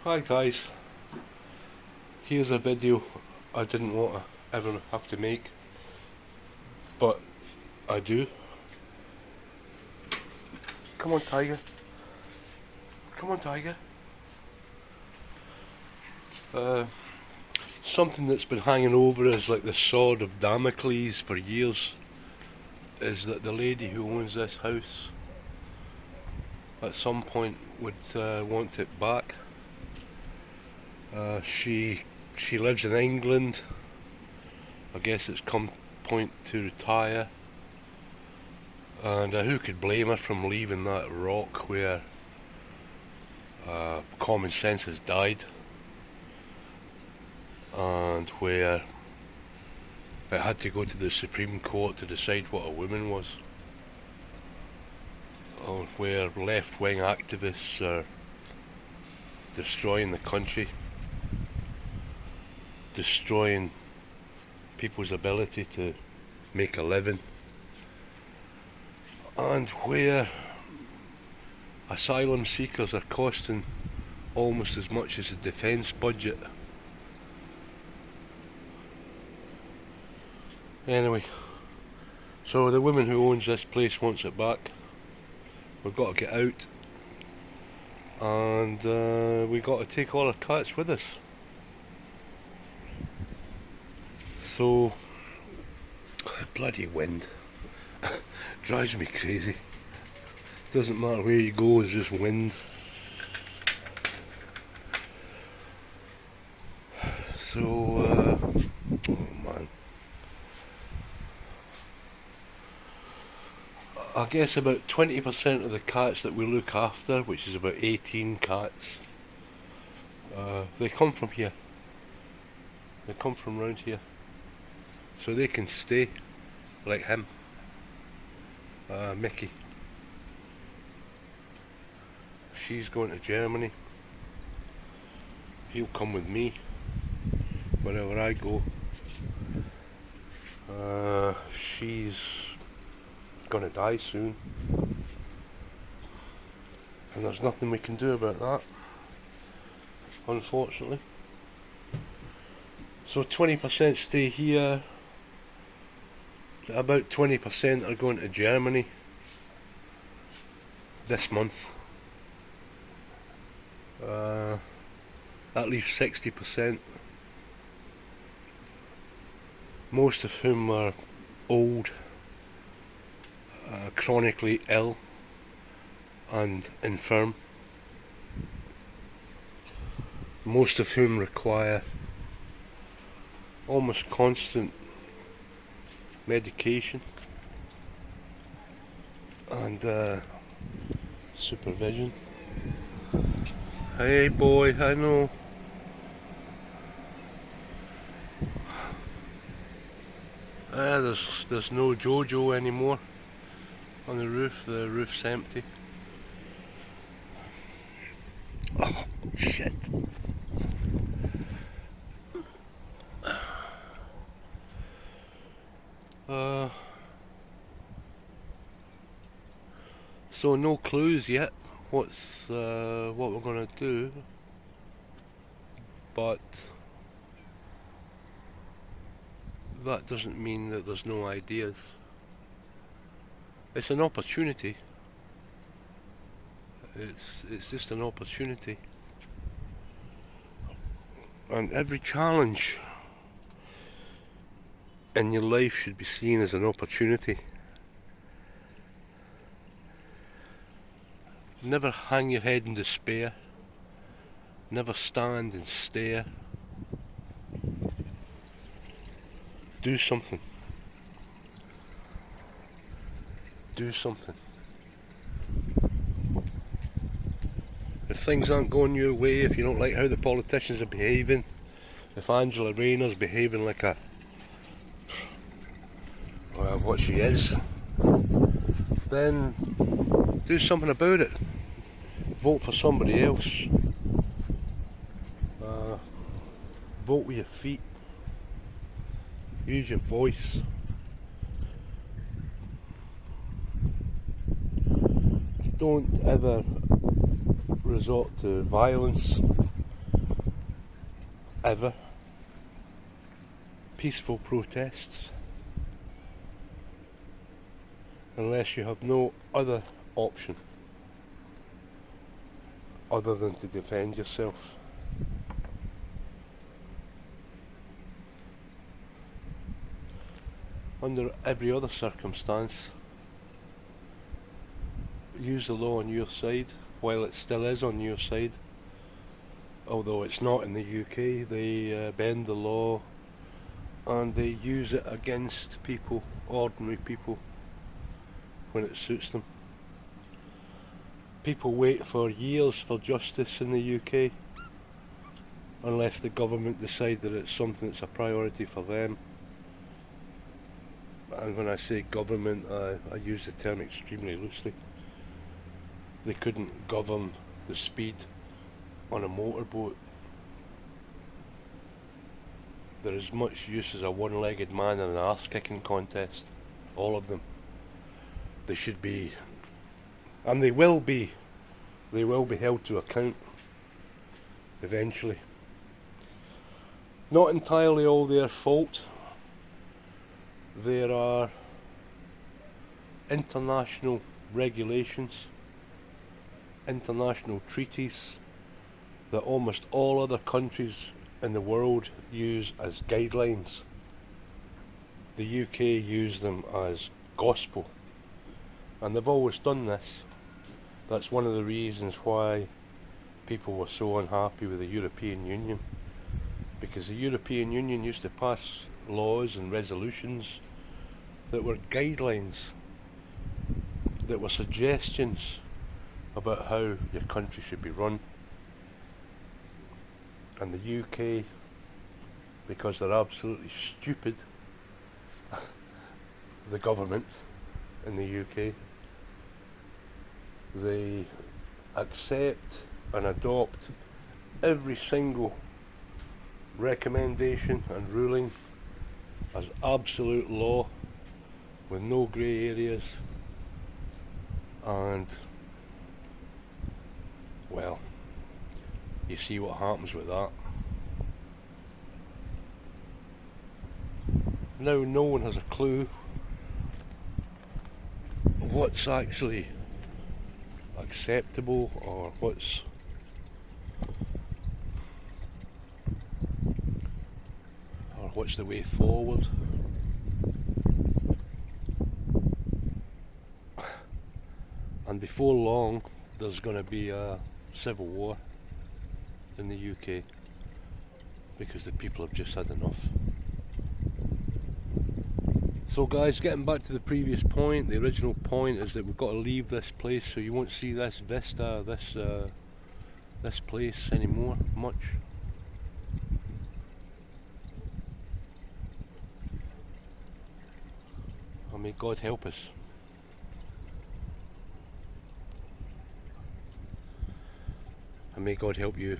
Hi guys, here's a video I didn't want to ever have to make, but I do. Come on Tiger, come on Tiger. Uh, Something that's been hanging over us like the sword of Damocles for years is that the lady who owns this house at some point would want it back. She lives in England. I guess it's come point to retire, and who could blame her from leaving that rock where common sense has died, and where it had to go to the Supreme Court to decide what a woman was, and where left-wing activists are destroying the country, destroying people's ability to make a living, and where asylum seekers are costing almost as much as the defence budget. Anyway, so the woman who owns this place wants it back. We've got to get out, and we got to take all our cats with us. So, bloody wind drives me crazy. Doesn't matter where you go, it's just wind. So, oh man. I guess about 20% of the cats that we look after, which is about 18 cats, they come from here. They come from around here. So they can stay, like him, Mickey. She's going to Germany. He'll come with me wherever I go. She's gonna die soon, and there's nothing we can do about that, unfortunately. So 20% stay here, about 20% are going to Germany this month. That leaves 60%, most of whom are old, chronically ill and infirm, most of whom require almost constant medication and supervision. Hey boy, I know. There's no Jojo anymore on the roof. The roof's empty. Oh shit. So no clues yet what we're gonna do, but that doesn't mean that there's no ideas. It's an opportunity. It's just an opportunity. And every challenge in your life should be seen as an opportunity. Never hang your head in despair. Never stand and stare. Do something. Do something. If things aren't going your way, if you don't like how the politicians are behaving, if Angela Rayner's behaving like what she is, then do something about it. Vote for somebody else. Vote with your feet. Use your voice. Don't ever resort to violence ever peaceful protests unless you have no other option other than to defend yourself. Under every other circumstance, use the law on your side while it still is on your side. Although it's not in the UK, they bend the law and they use it against people, ordinary people, when it suits them. People wait for years for justice in the UK unless the government decide that it's something that's a priority for them. And when I say government, I use the term extremely loosely. They couldn't govern the speed on a motorboat. They're as much use as a one-legged man in an arse-kicking contest. All of them. They should be, and they will be held to account eventually. Not entirely all their fault. There are international regulations, international treaties that almost all other countries in the world use as guidelines. The UK use them as gospel, and they've always done this. That's one of the reasons why people were so unhappy with the European Union, because the European Union used to pass laws and resolutions that were guidelines, that were suggestions about how your country should be run. And the UK, because they're absolutely stupid, the government in the UK, they accept and adopt every single recommendation and ruling as absolute law with no grey areas, and well, you see what happens with that. Now no one has a clue what's actually acceptable or what's the way forward. And before long there's going to be a civil war in the UK because the people have just had enough. So guys, getting back to the previous point, the original point is that we've got to leave this place, so you won't see this vista, this place anymore much. And may God help us. And may God help you.